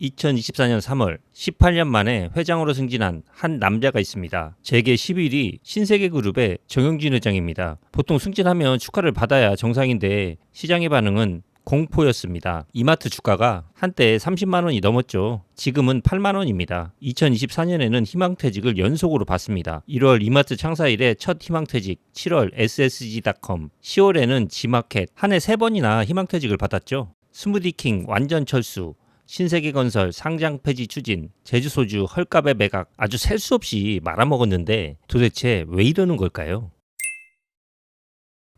2024년 3월 18년 만에 회장으로 승진한 한 남자가 있습니다. 재계 10일이 신세계그룹의 정영진 회장입니다. 보통 승진하면 축하를 받아야 정상인데 시장의 반응은 공포였습니다. 이마트 주가가 한때 30만 원이 넘었죠. 지금은 8만 원입니다. 2024년에는 희망퇴직을 연속으로 받습니다. 1월 이마트 창사일에 첫 희망퇴직, 7월 ssg.com, 10월에는 지마켓, 한 해 3번이나 희망퇴직을 받았죠. 스무디킹 완전 철수, 신세계건설 상장 폐지 추진, 제주소주 헐값에 매각, 아주 셀 수 없이 말아먹었는데 도대체 왜 이러는 걸까요?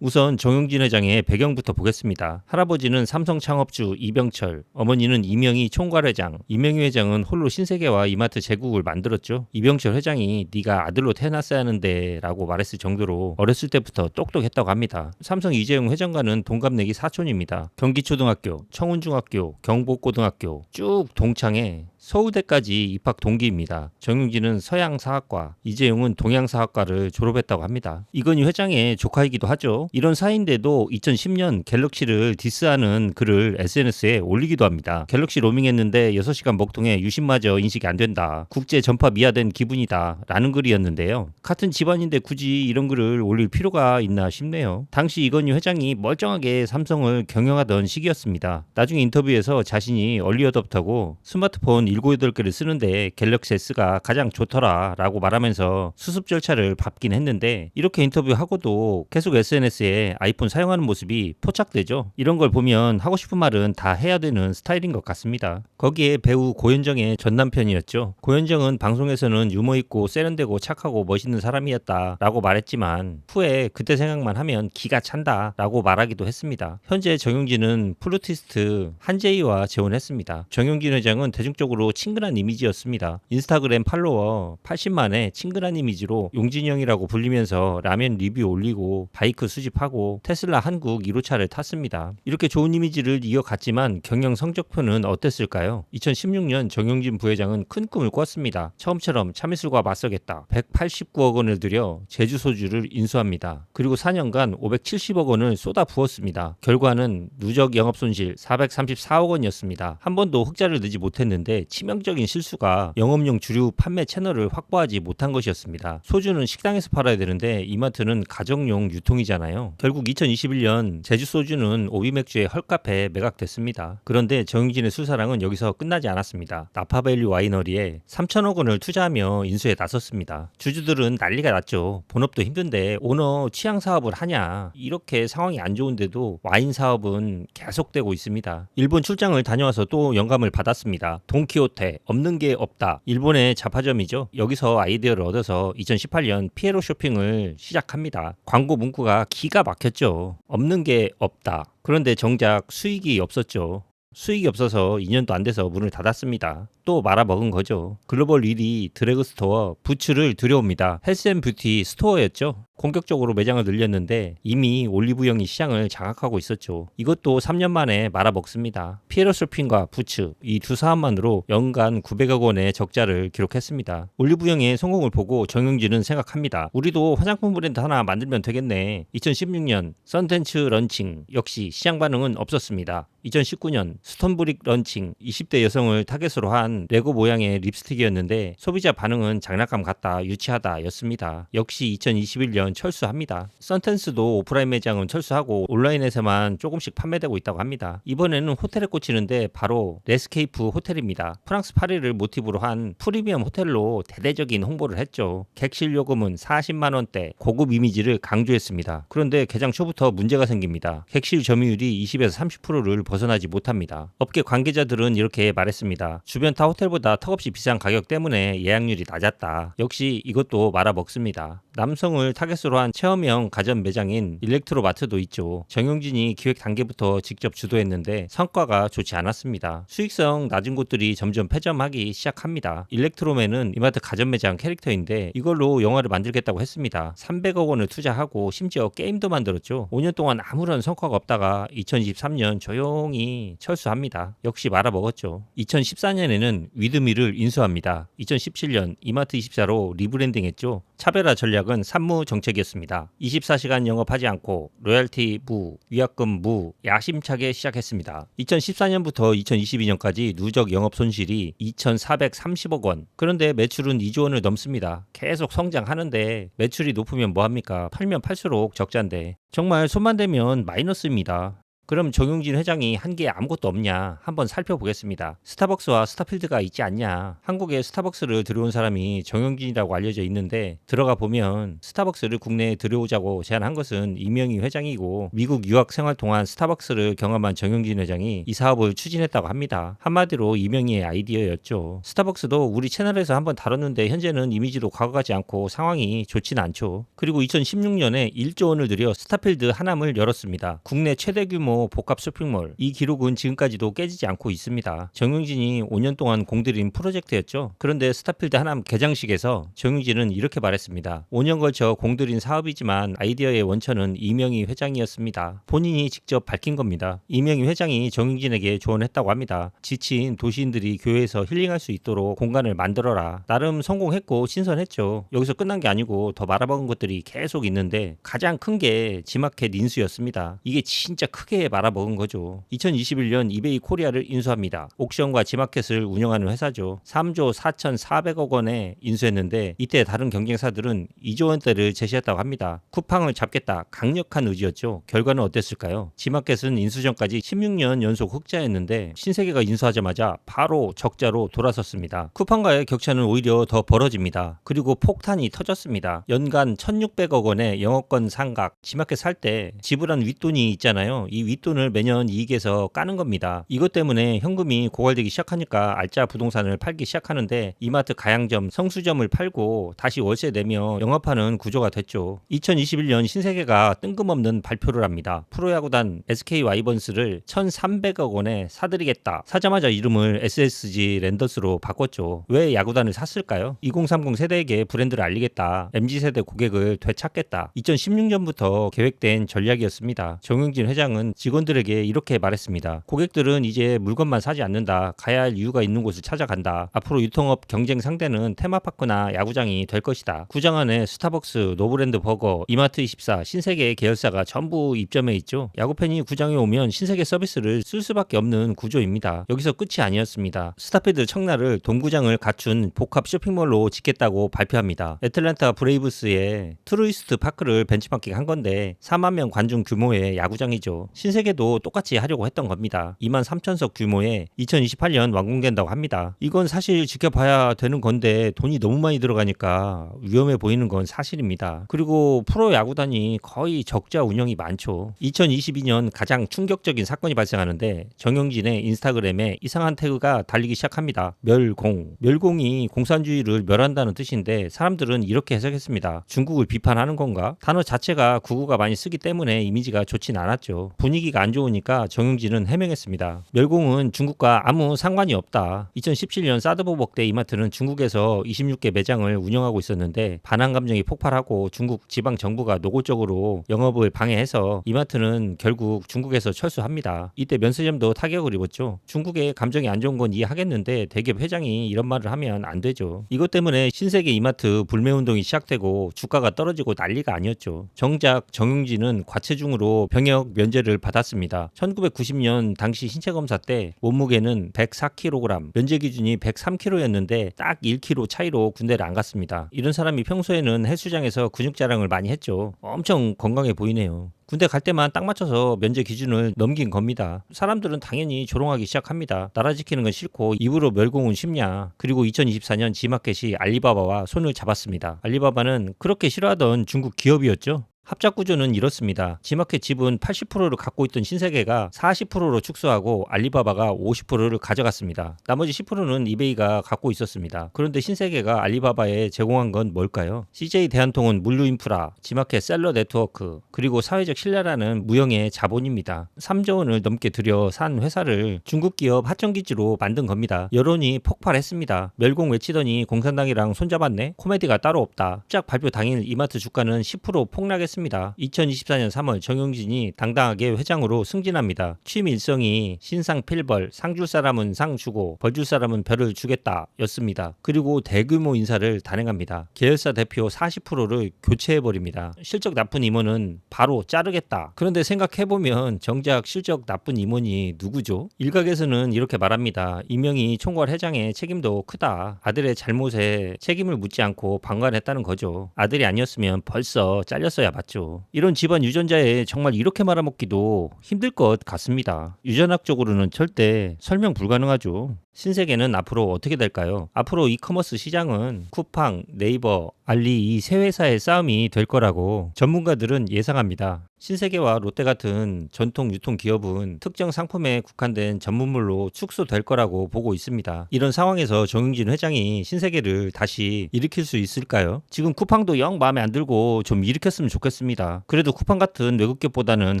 우선 정영진 회장의 배경부터 보겠습니다. 할아버지는 삼성 창업주 이병철, 어머니는 이명희 총괄회장, 이명희 회장은 홀로 신세계와 이마트 제국을 만들었죠. 이병철 회장이 네가 아들로 태어났어야 하는데 라고 말했을 정도로 어렸을 때부터 똑똑했다고 합니다. 삼성 이재용 회장과는 동갑내기 사촌입니다. 경기초등학교, 청운중학교, 경복고등학교 쭉 동창에 서울대까지 입학 동기입니다. 정영진은 서양사학과, 이재용은 동양사학과를 졸업했다고 합니다. 이건희 회장의 조카이기도 하죠. 이런 사이인데도 2010년 갤럭시를 디스하는 글을 SNS에 올리기도 합니다. 갤럭시 로밍했는데 6시간 먹통에 유심마저 인식이 안 된다. 국제 전파 미화된 기분이다. 라는 글이었는데요. 같은 집안인데 굳이 이런 글을 올릴 필요가 있나 싶네요. 당시 이건희 회장이 멀쩡하게 삼성을 경영하던 시기였습니다. 나중에 인터뷰에서 자신이 얼리어답터고 스마트폰 7, 8개를 쓰는데 갤럭시 S가 가장 좋더라 라고 말하면서 수습 절차를 밟긴 했는데 이렇게 인터뷰하고도 계속 SNS에 아이폰 사용하는 모습이 포착되죠. 이런 걸 보면 하고 싶은 말은 다 해야 되는 스타일인 것 같습니다. 거기에 배우 고현정의 전남편이었죠. 고현정은 방송에서는 유머있고 세련되고 착하고 멋있는 사람이었다 라고 말했지만 후에 그때 생각만 하면 기가 찬다 라고 말하기도 했습니다. 현재 정영진은 플루티스트 한재희와 재혼했습니다. 정영진 회장은 대중적으로 친근한 이미지였습니다. 인스타그램 팔로워 80만에 친근한 이미지로 용진형이라고 불리면서 라면 리뷰 올리고 바이크 수집하고 테슬라 한국 1호차를 탔습니다. 이렇게 좋은 이미지를 이어갔지만 경영 성적표는 어땠을까요? 2016년 정영진 부회장은 큰 꿈을 꿨습니다. 처음처럼 참이슬과 맞서겠다. 189억 원을 들여 제주소주를 인수합니다. 그리고 4년간 570억 원을 쏟아 부었습니다. 결과는 누적 영업손실 434억 원이었습니다. 한 번도 흑자를 내지 못했는데 치명적인 실수가 영업용 주류 판매 채널을 확보하지 못한 것이었습니다. 소주는 식당에서 팔아야 되는데 이마트는 가정용 유통이잖아요. 결국 2021년 제주소주는 오비맥주의 헐값에 매각됐습니다. 그런데 정영진의 술사랑은 여기서 끝나지 않았습니다. 나파밸류 와이너리에 3천억 원을 투자하며 인수에 나섰습니다. 주주들은 난리가 났죠. 본업도 힘든데 오너 취향 사업을 하냐. 이렇게 상황이 안 좋은데도 와인 사업은 계속되고 있습니다. 일본 출장을 다녀와서 또 영감을 받았습니다. 돈키호테 없는 게 없다. 일본의 잡화점이죠. 여기서 아이디어를 얻어서 2018년 피에로 쇼핑을 시작합니다. 광고 문구가 기가 막혔죠. 없는 게 없다. 그런데 정작 수익이 없었죠. 수익이 없어서 2년도 안 돼서 문을 닫았습니다. 또 말아먹은 거죠. 글로벌 1위 드래그스토어 부츠를 들여옵니다. 헬스앤뷰티 스토어였죠. 공격적으로 매장을 늘렸는데 이미 올리브영이 시장을 장악하고 있었죠. 이것도 3년 만에 말아먹습니다. 피에로 쇼핑과 부츠 이 두 사업만으로 연간 900억 원의 적자를 기록했습니다. 올리브영의 성공을 보고 정영진은 생각합니다. 우리도 화장품 브랜드 하나 만들면 되겠네. 2016년 썬텐츠 런칭 역시 시장 반응은 없었습니다. 2019년 스톤브릭 런칭 20대 여성을 타겟으로 한 레고 모양의 립스틱이었는데 소비자 반응은 장난감 같다 유치하다 였습니다. 역시 2021년 철수합니다. 썬텐스도 오프라인 매장은 철수하고 온라인에서만 조금씩 판매되고 있다고 합니다. 이번에는 호텔에 꽂히는데 바로 레스케이프 호텔입니다. 프랑스 파리를 모티브로 한 프리미엄 호텔로 대대적인 홍보를 했죠. 객실 요금은 40만 원대 고급 이미지를 강조했습니다. 그런데 개장 초부터 문제가 생깁니다. 객실 점유율이 20에서 30%를 벗어나지 못합니다. 업계 관계자들은 이렇게 말했습니다. 주변 타 호텔보다 턱없이 비싼 가격 때문에 예약률이 낮았다. 역시 이것도 말아먹습니다. 남성을 타겟으로 한 체험형 가전 매장인 일렉트로마트도 있죠. 정영진이 기획 단계부터 직접 주도했는데 성과가 좋지 않았습니다. 수익성 낮은 곳들이 점점 폐점하기 시작합니다. 일렉트로맨은 이마트 가전 매장 캐릭터인데 이걸로 영화를 만들겠다고 했습니다. 300억 원을 투자하고 심지어 게임도 만들었죠. 5년 동안 아무런 성과가 없다가 2023년 조용히 철수합니다. 역시 말아먹었죠. 2014년에는 위드미를 인수합니다. 2017년 이마트24로 리브랜딩했죠. 차별화 전략은 산무 정책이었습니다. 24시간 영업하지 않고 로열티 무, 위약금 무, 야심차게 시작했습니다. 2014년부터 2022년까지 누적 영업 손실이 2,430억 원. 그런데 매출은 2조 원을 넘습니다. 계속 성장하는데 매출이 높으면 뭐합니까? 팔면 팔수록 적자인데 정말 손만 대면 마이너스입니다. 그럼 정용진 회장이 한 게 아무것도 없냐 한번 살펴보겠습니다. 스타벅스와 스타필드가 있지 않냐. 한국에 스타벅스를 들여온 사람이 정용진이라고 알려져 있는데 들어가 보면 스타벅스를 국내에 들여오자고 제안한 것은 이명희 회장이고 미국 유학 생활 동안 스타벅스를 경험한 정용진 회장이 이 사업을 추진했다고 합니다. 한마디로 이명희의 아이디어였죠. 스타벅스도 우리 채널에서 한번 다뤘는데 현재는 이미지도 과거같지 않고 상황이 좋지는 않죠. 그리고 2016년에 1조 원을 들여 스타필드 하남을 열었습니다. 국내 최대 규모 복합 쇼핑몰. 이 기록은 지금까지도 깨지지 않고 있습니다. 정용진이 5년 동안 공들인 프로젝트였죠. 그런데 스타필드 하남 개장식에서 정용진은 이렇게 말했습니다. 5년 걸쳐 공들인 사업이지만 아이디어의 원천은 이명희 회장이었습니다. 본인이 직접 밝힌 겁니다. 이명희 회장이 정용진에게 조언했다고 합니다. 지친 도시인들이 교회에서 힐링할 수 있도록 공간을 만들어라. 나름 성공했고 신선했죠. 여기서 끝난 게 아니고 더 말아먹은 것들이 계속 있는데 가장 큰 게 지마켓 인수였습니다. 이게 진짜 크게 말아먹은 거죠. 2021년 이베이 코리아를 인수합니다. 옥션과 지마켓을 운영하는 회사죠. 3조 4,400억 원에 인수했는데 이때 다른 경쟁사들은 2조 원대를 제시했다고 합니다. 쿠팡을 잡겠다. 강력한 의지였죠. 결과는 어땠을까요? 지마켓은 인수 전까지 16년 연속 흑자였는데 신세계가 인수하자마자 바로 적자로 돌아섰습니다. 쿠팡과의 격차는 오히려 더 벌어집니다. 그리고 폭탄이 터졌습니다. 연간 1,600억 원의 영업권 상각. 지마켓 살 때 지불한 윗돈이 있잖아요. 이 윗돈을 매년 이익에서 까는 겁니다. 이것 때문에 현금이 고갈되기 시작하니까 알짜 부동산을 팔기 시작하는데 이마트 가양점, 성수점을 팔고 다시 월세 내며 영업하는 구조가 됐죠. 2021년 신세계가 뜬금없는 발표를 합니다. 프로야구단 SK 와이번스를 1,300억 원에 사들이겠다. 사자마자 이름을 SSG 랜더스로 바꿨죠. 왜 야구단을 샀을까요? 2030 세대에게 브랜드를 알리겠다. MZ세대 고객을 되찾겠다. 2016년부터 계획된 전략이었습니다. 정용진 회장은 직원들에게 이렇게 말했습니다. 고객들은 이제 물건만 사지 않는다. 가야 할 이유가 있는 곳을 찾아간다. 앞으로 유통업 경쟁 상대는 테마파크나 야구장이 될 것이다. 구장 안에 스타벅스, 노브랜드 버거, 이마트24, 신세계 계열사가 전부 입점해 있죠. 야구팬이 구장에 오면 신세계 서비스를 쓸 수밖에 없는 구조입니다. 여기서 끝이 아니었습니다. 스타필드 청라를 동구장을 갖춘 복합 쇼핑몰로 짓겠다고 발표합니다. 애틀랜타 브레이브스의 트루이스트 파크를 벤치마킹 한 건데 4만 명 관중 규모의 야구장이죠. 신세계도 똑같이 하려고 했던 겁니다. 2만 3천석 규모의 2028년 완공된다고 합니다. 이건 사실 지켜봐야 되는 건데 돈이 너무 많이 들어가니까 위험해 보이는 건 사실입니다. 그리고 프로야구단이 거의 적자 운영이 많죠. 2022년 가장 충격적인 사건이 발생하는데 정용진의 인스타그램에 이상한 태그가 달리기 시작합니다. 멸공. 멸공이 공산주의를 멸한다는 뜻인데 사람들은 이렇게 해석했습니다. 중국을 비판하는 건가? 단어 자체가 구구가 많이 쓰기 때문에 이미지가 좋진 않았죠. 분위기가 안 좋으니까 정용진은 해명했습니다. 멸공은 중국과 아무 상관이 없다. 2017년 사드 보복 때 이마트는 중국에서 26개 매장을 운영하고 있었는데 반항 감정이 폭발하고 중국 지방 정부가 노골적으로 영업을 방해해서 이마트는 결국 중국에서 철수합니다. 이때 면세점도 타격을 입었죠. 중국의 감정이 안 좋은 건 이해하겠는데 대기업 회장이 이런 말을 하면 안 되죠. 이것 때문에 신세계 이마트 불매운동이 시작되고 주가가 떨어지고 난리가 아니었죠. 정작 정용진은 과체중으로 병역 면제를 받았습니다. 1990년 당시 신체 검사 때 몸무게는 104kg, 면제 기준이 103kg였는데 딱 1kg 차이로 군대를 안 갔습니다. 이런 사람이 평소에는 헬스장에서 근육 자랑을 많이 했죠. 엄청 건강해 보이네요. 군대 갈 때만 딱 맞춰서 면제 기준을 넘긴 겁니다. 사람들은 당연히 조롱하기 시작합니다. 나라 지키는 건 싫고 입으로 멸공은 쉽냐. 그리고 2024년 지마켓이 알리바바와 손을 잡았습니다. 알리바바는 그렇게 싫어하던 중국 기업이었죠. 합작 구조는 이렇습니다. 지마켓 지분 80%를 갖고 있던 신세계가 40%로 축소하고 알리바바가 50%를 가져갔습니다. 나머지 10%는 이베이가 갖고 있었습니다. 그런데 신세계가 알리바바에 제공한 건 뭘까요? CJ 대한통운 물류인프라, 지마켓 셀러 네트워크, 그리고 사회적 신뢰라는 무형의 자본입니다. 3조 원을 넘게 들여 산 회사를 중국 기업 하청기지로 만든 겁니다. 여론이 폭발했습니다. 멸공 외치더니 공산당이랑 손잡았네? 코미디가 따로 없다. 합작 발표 당일 이마트 주가는 10% 폭락했습니다. 했습니다. 2024년 3월 정용진이 당당하게 회장으로 승진합니다. 취임 일성이 신상 필벌, 상 줄 사람은 상 주고 벌 줄 사람은 별을 주겠다 였습니다. 그리고 대규모 인사를 단행합니다. 계열사 대표 40%를 교체해버립니다. 실적 나쁜 임원은 바로 자르겠다. 그런데 생각해보면 정작 실적 나쁜 임원이 누구죠? 일각에서는 이렇게 말합니다. 이명희 총괄 회장의 책임도 크다. 아들의 잘못에 책임을 묻지 않고 방관했다는 거죠. 아들이 아니었으면 벌써 잘렸어야 맞죠. 이런 집안 유전자에 정말 이렇게 말아먹기도 힘들 것 같습니다. 유전학적으로는 절대 설명 불가능하죠. 신세계는 앞으로 어떻게 될까요? 앞으로 이커머스 시장은 쿠팡, 네이버, 알리 이 세 회사의 싸움이 될 거라고 전문가들은 예상합니다. 신세계와 롯데 같은 전통 유통 기업은 특정 상품에 국한된 전문물로 축소될 거라고 보고 있습니다. 이런 상황에서 정용진 회장이 신세계를 다시 일으킬 수 있을까요? 지금 쿠팡도 영 마음에 안 들고 좀 일으켰으면 좋겠습니다. 그래도 쿠팡 같은 외국 기업보다는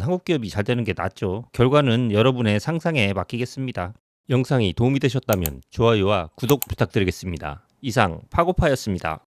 한국 기업이 잘 되는 게 낫죠. 결과는 여러분의 상상에 맡기겠습니다. 영상이 도움이 되셨다면 좋아요와 구독 부탁드리겠습니다. 이상 파고파였습니다.